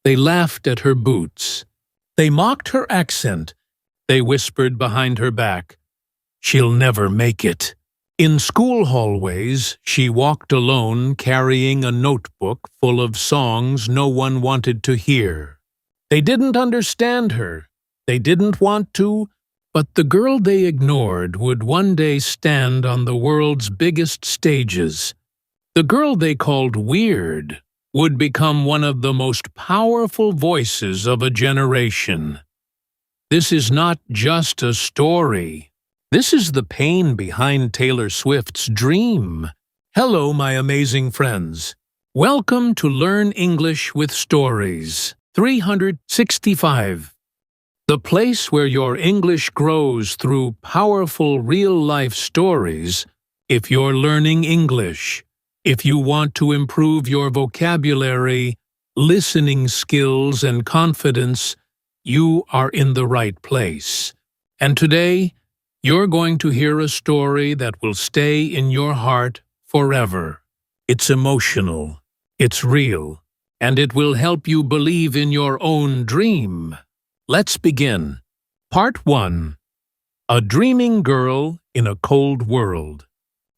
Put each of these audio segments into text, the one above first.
They laughed at her boots. They mocked her accent. They whispered behind her back, "She'll never make it." In school hallways, she walked alone, carrying a notebook full of songs no one wanted to hear. They didn't understand her. They didn't want to, but the girl they ignored would one day stand on the world's biggest stages. The girl they called weird would become one of the most powerful voices of a generation. This is not just a story. This is the pain behind Taylor Swift's dream. Hello, my amazing friends. Welcome to Learn English with Stories 365. The place where your English grows through powerful real-life stories. If you're learning English, if you want to improve your vocabulary, listening skills, and confidence, you are in the right place. And today, you're going to hear a story that will stay in your heart forever. It's emotional, it's real, and it will help you believe in your own dream. Let's begin. Part 1. A Dreaming Girl in a Cold World.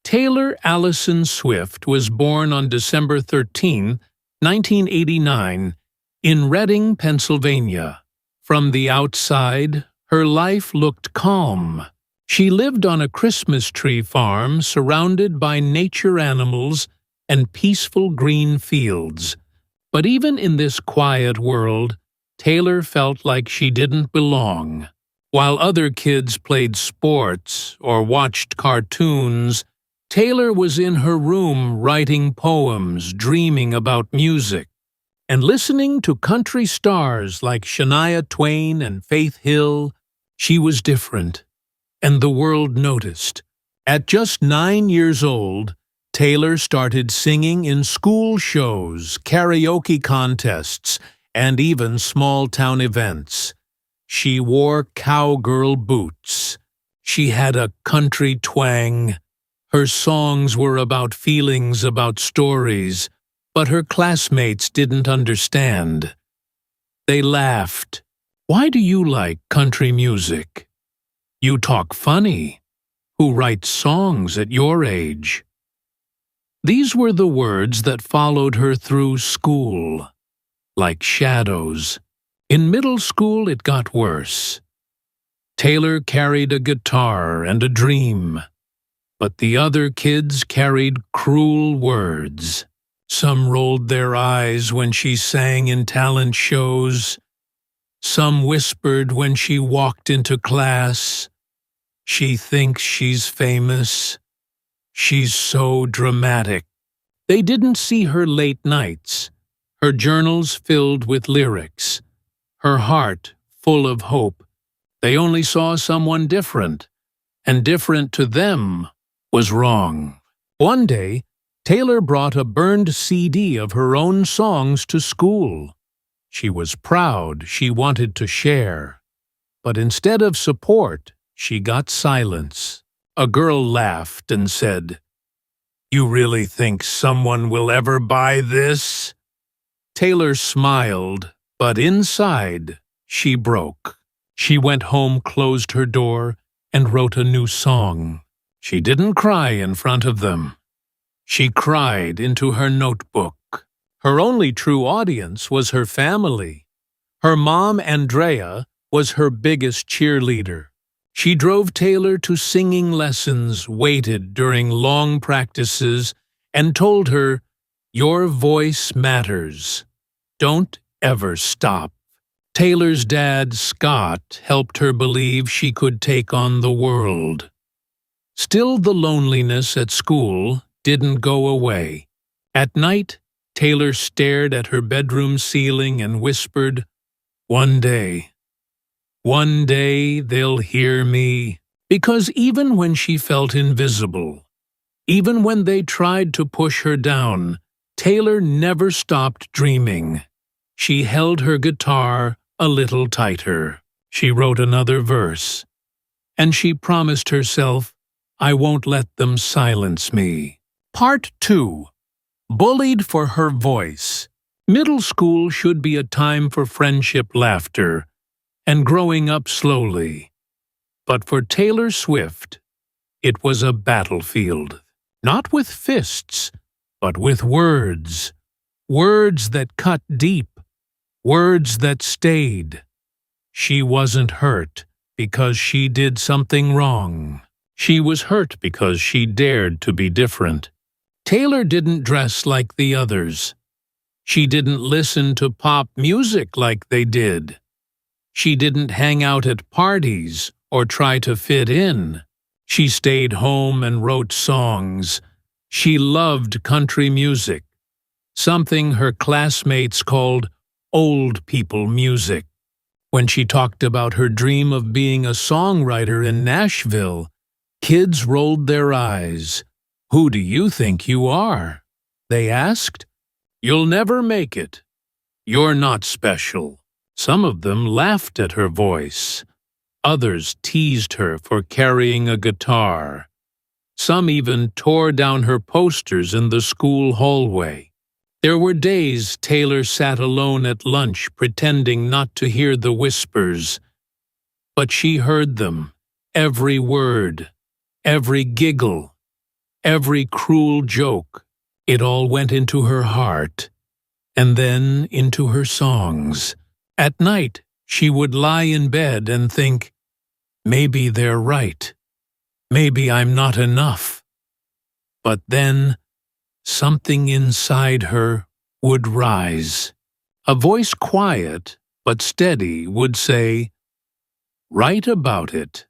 Taylor Allison Swift was born on December 13, 1989, in Reading, Pennsylvania. From the outside, her life looked calm. She lived on a Christmas tree farm surrounded by nature animals and peaceful green fields. But even in this quiet world, Taylor felt like she didn't belong. While other kids played sports or watched cartoons, Taylor was in her room writing poems, dreaming about music, and listening to country stars like Shania Twain and Faith Hill. She was different, and the world noticed. At just 9 years old, Taylor started singing in school shows, karaoke contests, and even small-town events. She wore cowgirl boots. She had a country twang. Her songs were about feelings, about stories, but her classmates didn't understand. They laughed. "Why do you like country music? You talk funny. Who writes songs at your age?" These were the words that followed her through school, like shadows. In middle school, it got worse. Taylor carried a guitar and a dream, but the other kids carried cruel words. Some rolled their eyes when she sang in talent shows. Some whispered when she walked into class, "She thinks she's famous. She's so dramatic." They didn't see her late nights, her journals filled with lyrics, her heart full of hope. They only saw someone different, and different to them was wrong. One day, Taylor brought a burned CD of her own songs to school. She was proud, she wanted to share. But instead of support, she got silence. A girl laughed and said, "You really think someone will ever buy this?" Taylor smiled, but inside, she broke. She went home, closed her door, and wrote a new song. She didn't cry in front of them. She cried into her notebook. Her only true audience was her family. Her mom, Andrea, was her biggest cheerleader. She drove Taylor to singing lessons, waited during long practices, and told her, "Your voice matters. Don't ever stop." Taylor's dad, Scott, helped her believe she could take on the world. Still, the loneliness at school didn't go away. At night, Taylor stared at her bedroom ceiling and whispered, one day they'll hear me." Because even when she felt invisible, even when they tried to push her down, Taylor never stopped dreaming. She held her guitar a little tighter. She wrote another verse, and she promised herself, "I won't let them silence me." Part 2. Bullied for her voice. Middle school should be a time for friendship, laughter, and growing up slowly. But for Taylor Swift, it was a battlefield, not with fists, but with words. Words that cut deep, words that stayed. She wasn't hurt because she did something wrong. She was hurt because she dared to be different. Taylor didn't dress like the others. She didn't listen to pop music like they did. She didn't hang out at parties or try to fit in. She stayed home and wrote songs. She loved country music, something her classmates called old people music. When she talked about her dream of being a songwriter in Nashville, kids rolled their eyes. "Who do you think you are?" they asked. "You'll never make it. You're not special." Some of them laughed at her voice. Others teased her for carrying a guitar. Some even tore down her posters in the school hallway. There were days Taylor sat alone at lunch pretending not to hear the whispers. But she heard them, every word, every giggle, every cruel joke. It all went into her heart, and then into her songs. At night, she would lie in bed and think, maybe they're right. Maybe I'm not enough. But then, something inside her would rise. A voice quiet but steady would say, "Write about it.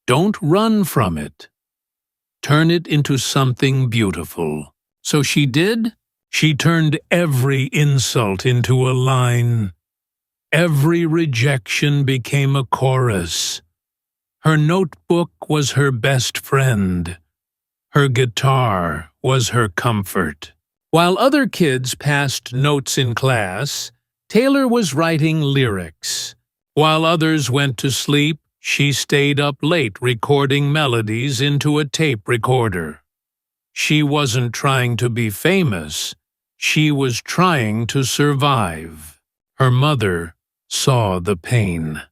Don't run from it. Turn it into something beautiful." So she did. She turned every insult into a line. Every rejection became a chorus. Her notebook was her best friend. Her guitar was her comfort. While other kids passed notes in class, Taylor was writing lyrics. While others went to sleep, she stayed up late recording melodies into a tape recorder. She wasn't trying to be famous. She was trying to survive. Her mother saw the pain.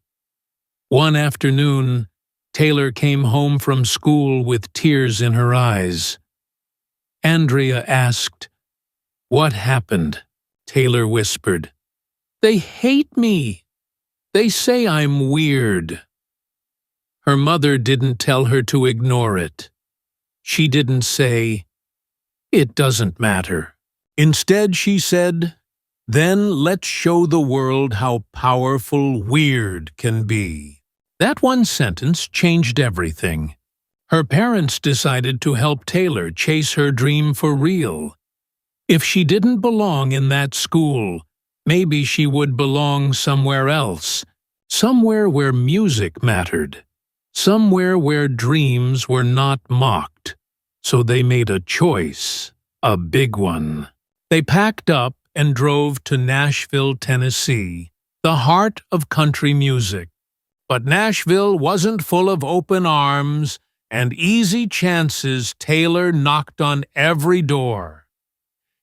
One afternoon, Taylor came home from school with tears in her eyes. Andrea asked, "What happened?" Taylor whispered, "They hate me. They say I'm weird." Her mother didn't tell her to ignore it. She didn't say, "It doesn't matter." Instead, she said, "Then let's show the world how powerful weird can be." That one sentence changed everything. Her parents decided to help Taylor chase her dream for real. If she didn't belong in that school, maybe she would belong somewhere else, somewhere where music mattered, somewhere where dreams were not mocked. So they made a choice, a big one. They packed up and drove to Nashville, Tennessee, the heart of country music. But Nashville wasn't full of open arms and easy chances. Taylor knocked on every door.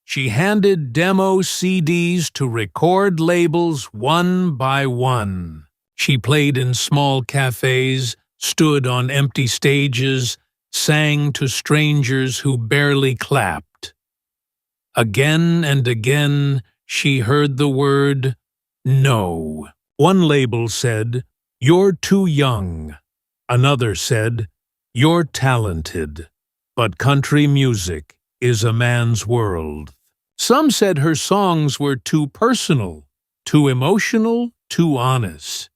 She handed demo CDs to record labels one by one. She played in small cafes, stood on empty stages, sang to strangers who barely clapped. Again and again, she heard the word no. One label said, "You're too young." Another said, "You're talented." But country music is a man's world. Some said her songs were too personal, too emotional, too honest.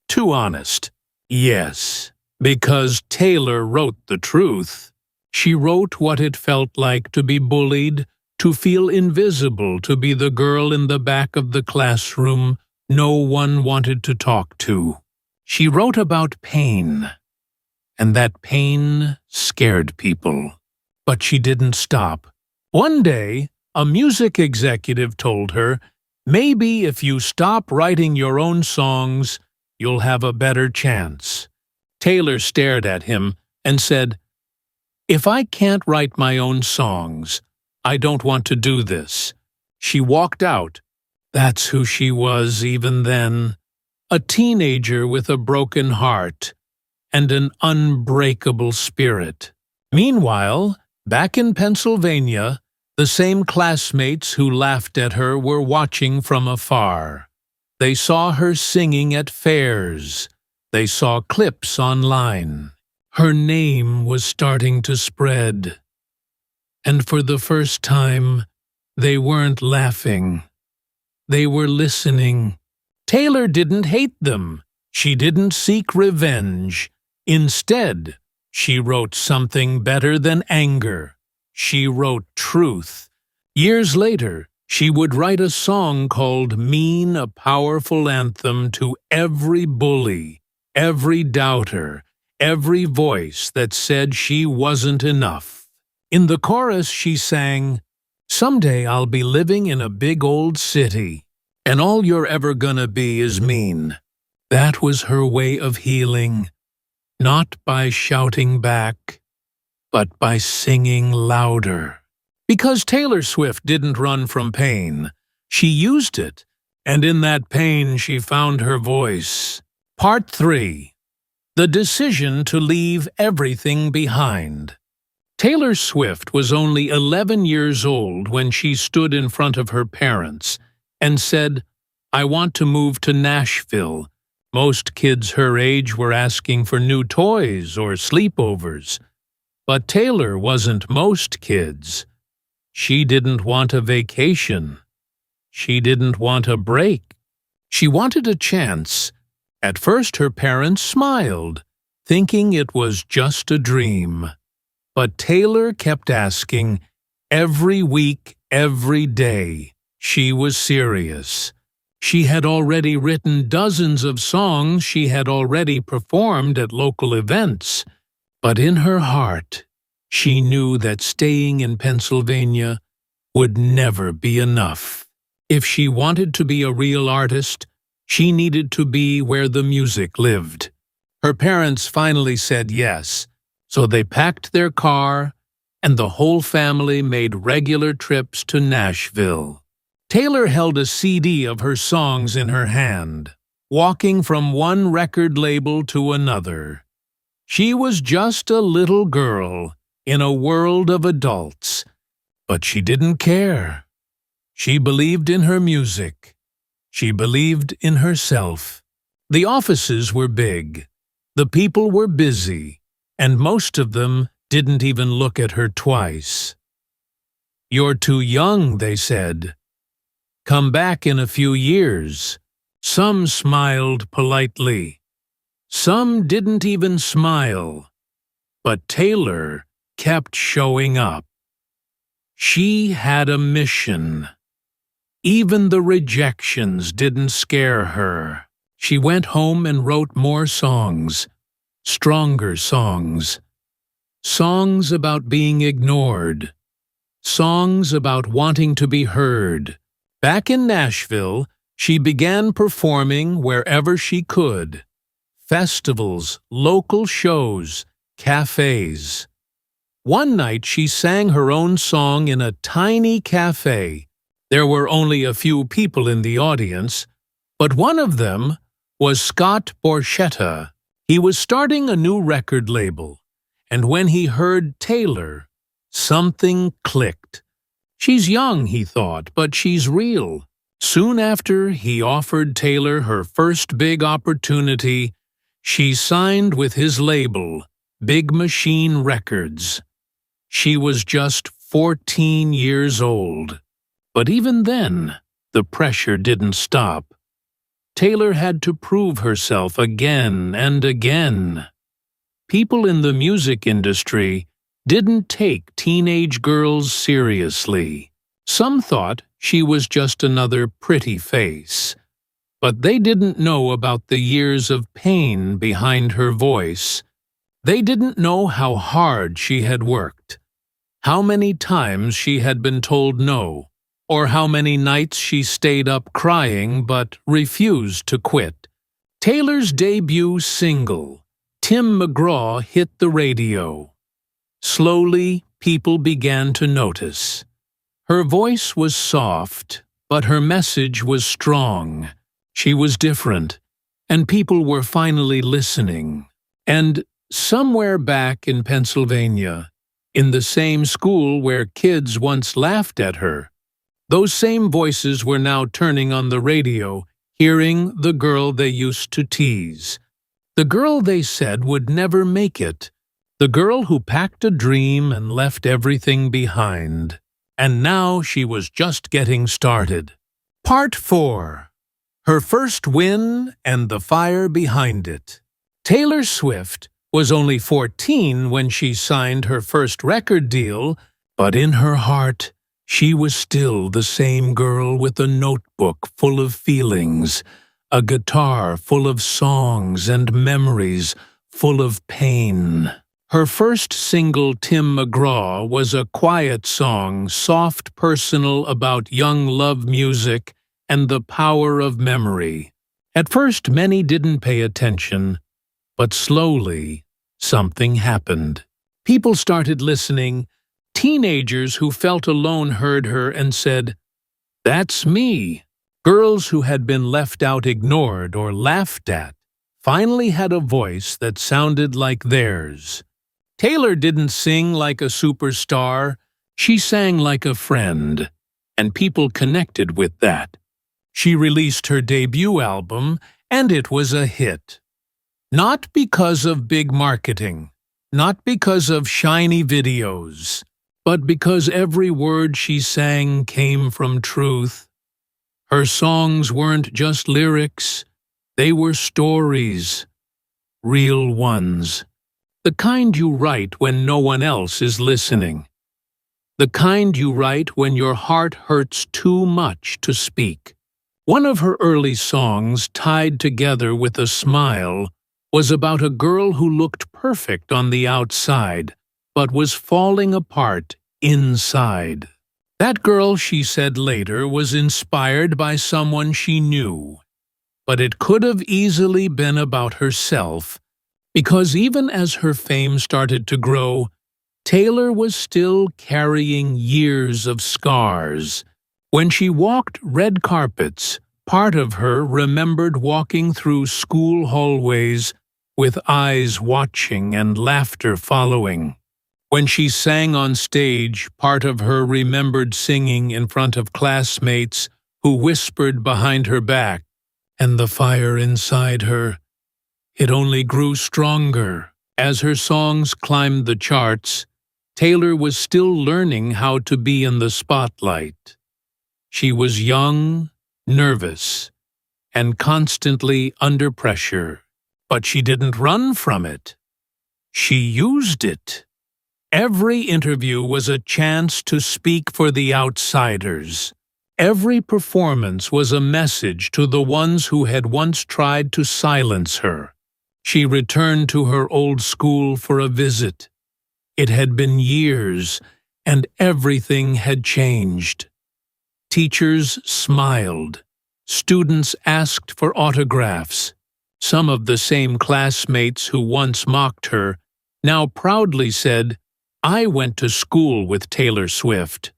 Too honest, yes. Because Taylor wrote the truth. She wrote what it felt like to be bullied, to feel invisible, to be the girl in the back of the classroom no one wanted to talk to. She wrote about pain, and that pain scared people. But she didn't stop. One day, a music executive told her, "Maybe if you stop writing your own songs, you'll have a better chance." Taylor stared at him and said, "If I can't write my own songs, I don't want to do this." She walked out, That's who she was even then, a teenager with a broken heart and an unbreakable spirit. Meanwhile, back in Pennsylvania, the same classmates who laughed at her were watching from afar. They saw her singing at fairs. They saw clips online. Her name was starting to spread. And for the first time, they weren't laughing. They were listening. Taylor didn't hate them. She didn't seek revenge. Instead, she wrote something better than anger. She wrote truth. Years later, she would write a song called Mean, a powerful anthem to every bully, every doubter, every voice that said she wasn't enough. In the chorus, she sang, "Someday I'll be living in a big old city, and all you're ever gonna be is mean." That was her way of healing, not by shouting back, but by singing louder. Because Taylor Swift didn't run from pain, she used it, and in that pain she found her voice. Part 3. The decision to leave everything behind. Taylor Swift was only 11 years old when she stood in front of her parents and said, "I want to move to Nashville." Most kids her age were asking for new toys or sleepovers. But Taylor wasn't most kids. She didn't want a vacation. She didn't want a break. She wanted a chance. At first her parents smiled, thinking it was just a dream. But Taylor kept asking, every week, every day. She was serious. She had already written dozens of songs she had already performed at local events. But in her heart, she knew that staying in Pennsylvania would never be enough. If she wanted to be a real artist, she needed to be where the music lived. Her parents finally said yes, so they packed their car, and the whole family made regular trips to Nashville. Taylor held a CD of her songs in her hand, walking from one record label to another. She was just a little girl in a world of adults, but she didn't care. She believed in her music. She believed in herself. The offices were big. The people were busy, and most of them didn't even look at her twice. "You're too young," they said. "Come back in a few years." Some smiled politely. Some didn't even smile. But Taylor kept showing up. She had a mission. Even the rejections didn't scare her. She went home and wrote more songs, stronger songs. Songs about being ignored. Songs about wanting to be heard. Back in Nashville, she began performing wherever she could. Festivals, local shows, cafes. One night she sang her own song in a tiny cafe. There were only a few people in the audience, but one of them was Scott Borchetta. He was starting a new record label, and when he heard Taylor, something clicked. She's young, he thought, but she's real. Soon after he offered Taylor her first big opportunity, she signed with his label, Big Machine Records. She was just 14 years old. But even then, the pressure didn't stop. Taylor had to prove herself again and again. People in the music industry didn't take teenage girls seriously. Some thought she was just another pretty face. But they didn't know about the years of pain behind her voice. They didn't know how hard she had worked, how many times she had been told no, or how many nights she stayed up crying but refused to quit. Taylor's debut single, Tim McGraw, hit the radio. Slowly, people began to notice. Her voice was soft, But her message was strong. She was different, and people were finally listening. And somewhere back in Pennsylvania, in the same school where kids once laughed at her, those same voices were now turning on the radio, hearing the girl they used to tease. The girl they said would never make it. The girl who packed a dream and left everything behind. And now she was just getting started. Part 4. Her first win and the fire behind it. Taylor Swift was only 14 when she signed her first record deal, but in her heart, she was still the same girl with a notebook full of feelings, a guitar full of songs and memories full of pain. Her first single, Tim McGraw, was a quiet song, soft, personal, about young love music and the power of memory. At first, many didn't pay attention, but slowly, something happened. People started listening. Teenagers who felt alone heard her and said, "That's me." Girls who had been left out, ignored, or laughed at finally had a voice that sounded like theirs. Taylor didn't sing like a superstar. She sang like a friend, and people connected with that. She released her debut album, and it was a hit. Not because of big marketing, not because of shiny videos, but because every word she sang came from truth. Her songs weren't just lyrics, they were stories, real ones. The kind you write when no one else is listening. The kind you write when your heart hurts too much to speak. One of her early songs, Tied Together with a Smile, was about a girl who looked perfect on the outside, but was falling apart inside. That girl, she said later, was inspired by someone she knew. But it could have easily been about herself, because even as her fame started to grow, Taylor was still carrying years of scars. When she walked red carpets, part of her remembered walking through school hallways with eyes watching and laughter following. When she sang on stage, part of her remembered singing in front of classmates who whispered behind her back, and the fire inside her, it only grew stronger. As her songs climbed the charts, Taylor was still learning how to be in the spotlight. She was young, nervous, and constantly under pressure. But she didn't run from it. She used it. Every interview was a chance to speak for the outsiders. Every performance was a message to the ones who had once tried to silence her. She returned to her old school for a visit. It had been years, and everything had changed. Teachers smiled. Students asked for autographs. Some of the same classmates who once mocked her now proudly said, "I went to school with Taylor Swift."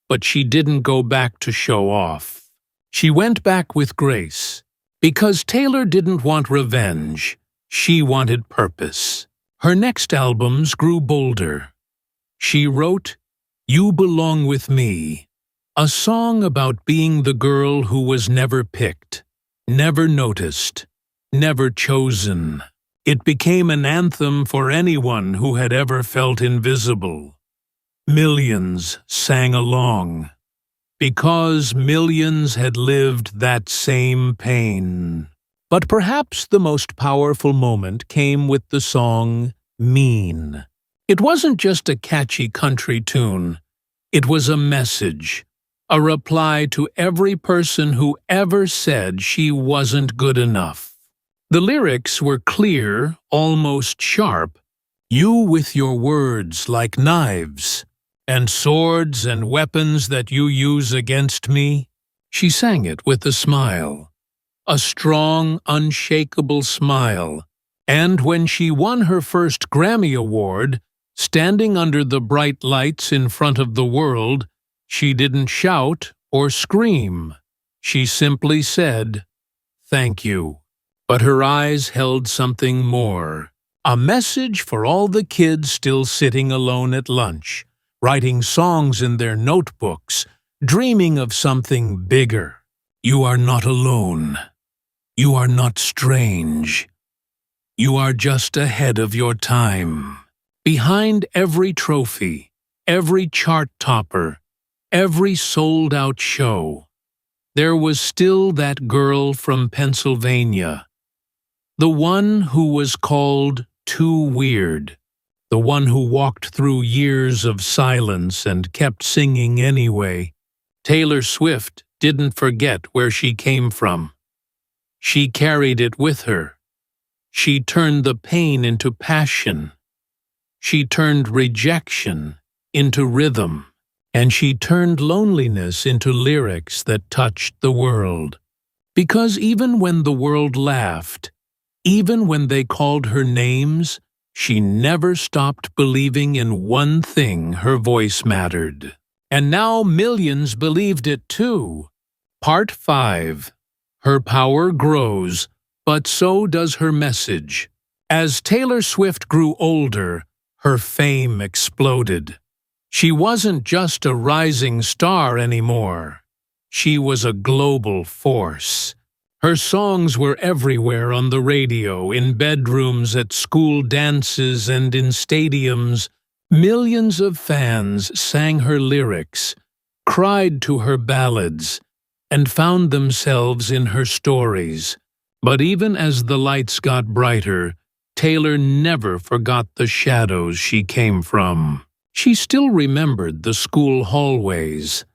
But she didn't go back to show off. She went back with grace, because Taylor didn't want revenge. She wanted purpose. Her next albums grew bolder. She wrote, "You Belong With Me," a song about being the girl who was never picked, never noticed, never chosen. It became an anthem for anyone who had ever felt invisible. Millions sang along, because millions had lived that same pain. But perhaps the most powerful moment came with the song Mean. It wasn't just a catchy country tune. It was a message, a reply to every person who ever said she wasn't good enough. The lyrics were clear, almost sharp. "You with your words like knives, and swords and weapons that you use against me." She sang it with a smile. A strong, unshakable smile. And when she won her first Grammy Award, standing under the bright lights in front of the world, she didn't shout or scream. She simply said, "Thank you." But her eyes held something more. A message for all the kids still sitting alone at lunch, writing songs in their notebooks, dreaming of something bigger. You are not alone. You are not strange. You are just ahead of your time. Behind every trophy, every chart topper, every sold-out show, there was still that girl from Pennsylvania, the one who was called too weird, the one who walked through years of silence and kept singing anyway. Taylor Swift didn't forget where she came from. She carried it with her. She turned the pain into passion. She turned rejection into rhythm. And she turned loneliness into lyrics that touched the world. Because even when the world laughed, even when they called her names, she never stopped believing in one thing: her voice mattered. And now millions believed it too. Part 5. Her power grows, but so does her message. As Taylor Swift grew older, her fame exploded. She wasn't just a rising star anymore. She was a global force. Her songs were everywhere on the radio, in bedrooms, at school dances, and in stadiums. Millions of fans sang her lyrics, cried to her ballads, and found themselves in her stories. But even as the lights got brighter, Taylor never forgot the shadows she came from. She still remembered the school hallways,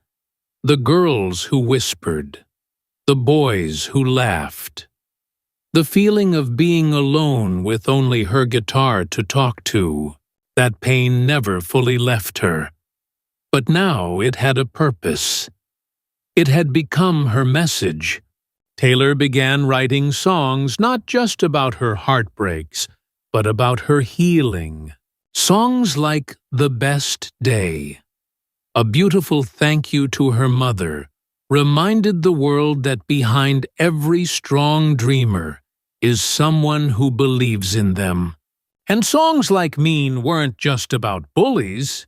the girls who whispered, the boys who laughed, the feeling of being alone with only her guitar to talk to. That pain never fully left her. But now it had a purpose. It had become her message. Taylor began writing songs not just about her heartbreaks, but about her healing. Songs like "The Best Day," a beautiful thank you to her mother, reminded the world that behind every strong dreamer is someone who believes in them. And songs like "Mean" weren't just about bullies.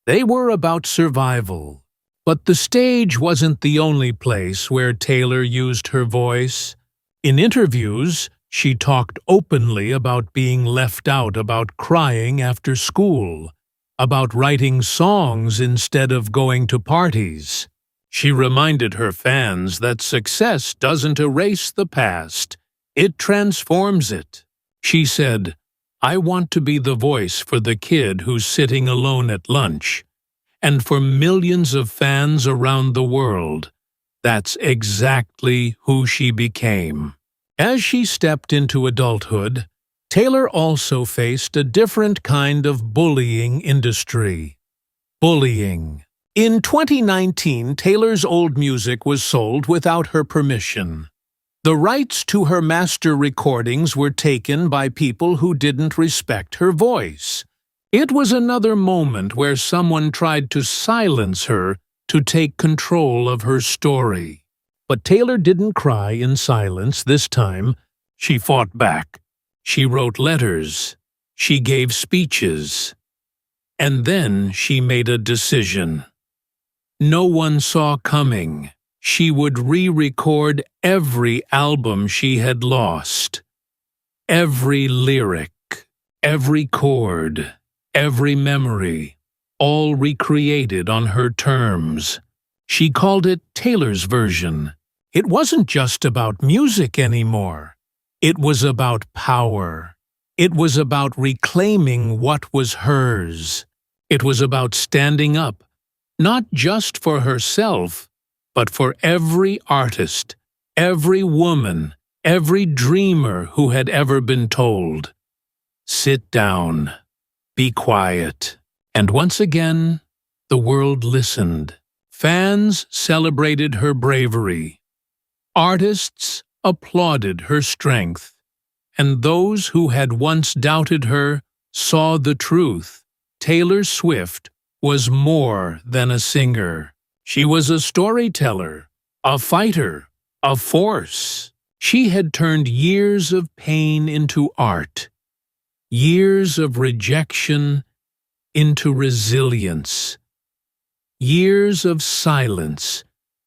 They were about survival. But the stage wasn't the only place where Taylor used her voice. In interviews, she talked openly about being left out, about crying after school, about writing songs instead of going to parties. She reminded her fans that success doesn't erase the past, it transforms it. She said, "I want to be the voice for the kid who's sitting alone at lunch." And for millions of fans around the world, that's exactly who she became. As she stepped into adulthood, Taylor also faced a different kind of bullying industry. Bullying. In 2019, Taylor's old music was sold without her permission. The rights to her master recordings were taken by people who didn't respect her voice. It was another moment where someone tried to silence her to take control of her story. But Taylor didn't cry in silence this time. She fought back. She wrote letters. She gave speeches. And then she made a decision. No one saw coming. She would re-record every album she had lost. Every lyric, every chord, every memory, all recreated on her terms. She called it Taylor's version. It wasn't just about music anymore. It was about power. It was about reclaiming what was hers. It was about standing up, not just for herself, but for every artist, every woman, every dreamer who had ever been told, "Sit down, be quiet." And once again, the world listened. Fans celebrated her bravery. Artists applauded her strength. And those who had once doubted her saw the truth. Taylor Swift was more than a singer. She was a storyteller, a fighter, a force. She had turned years of pain into art, years of rejection into resilience, years of silence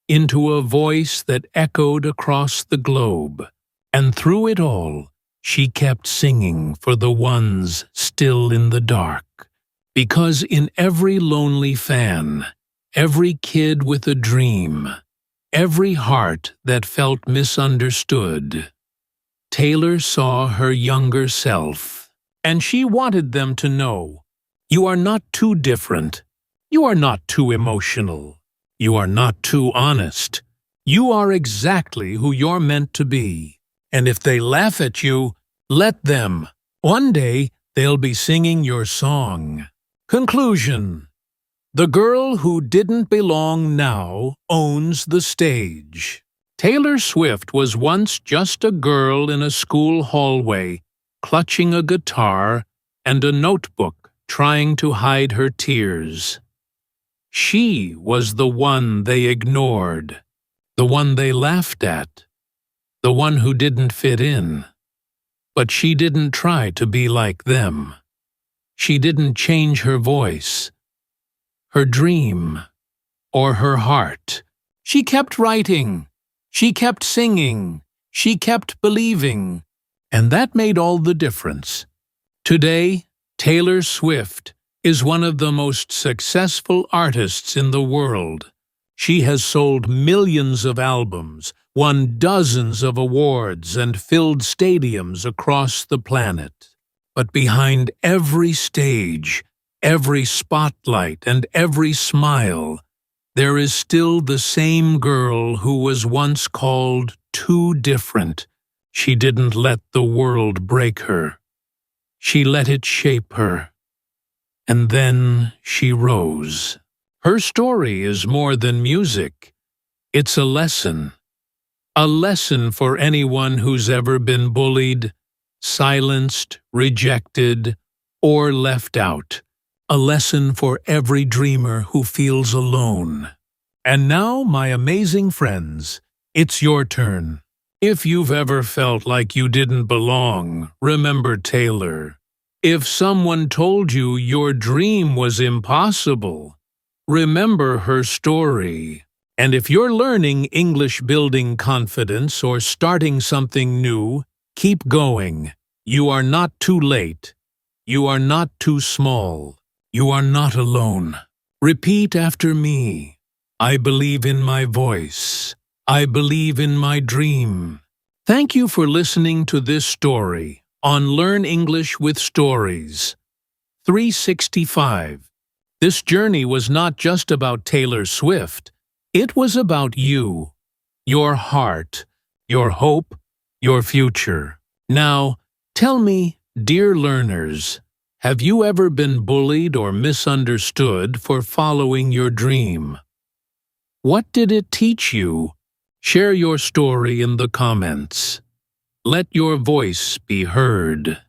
into a voice that echoed across the globe. And through it all, she kept singing for the ones still in the dark. Because in every lonely fan, every kid with a dream, every heart that felt misunderstood, Taylor saw her younger self. And she wanted them to know, you are not too different. You are not too emotional. You are not too honest. You are exactly who you're meant to be. And if they laugh at you, let them. One day, they'll be singing your song. Conclusion. The girl who didn't belong now owns the stage. Taylor Swift was once just a girl in a school hallway, clutching a guitar and a notebook, trying to hide her tears. She was the one they ignored, the one they laughed at, the one who didn't fit in. But she didn't try to be like them. She didn't change her voice, her dream, or her heart. She kept writing, she kept singing, she kept believing, and that made all the difference. Today, Taylor Swift is one of the most successful artists in the world. She has sold millions of albums, won dozens of awards, and filled stadiums across the planet. But behind every stage, every spotlight, and every smile, there is still the same girl who was once called too different. She didn't let the world break her. She let it shape her. And then she rose. Her story is more than music. It's a lesson for anyone who's ever been bullied, silenced, rejected, or left out. A lesson for every dreamer who feels alone. And now, my amazing friends, it's your turn. If you've ever felt like you didn't belong, remember Taylor. If someone told you your dream was impossible, remember her story. And if you're learning English building confidence or starting something new, keep going. You are not too late. You are not too small. You are not alone. Repeat after me. I believe in my voice. I believe in my dream. Thank you for listening to this story on Learn English with Stories 365. This journey was not just about Taylor Swift. It was about you, your heart, your hope, your future. Now, tell me, dear learners, have you ever been bullied or misunderstood for following your dream? What did it teach you? Share your story in the comments. Let your voice be heard.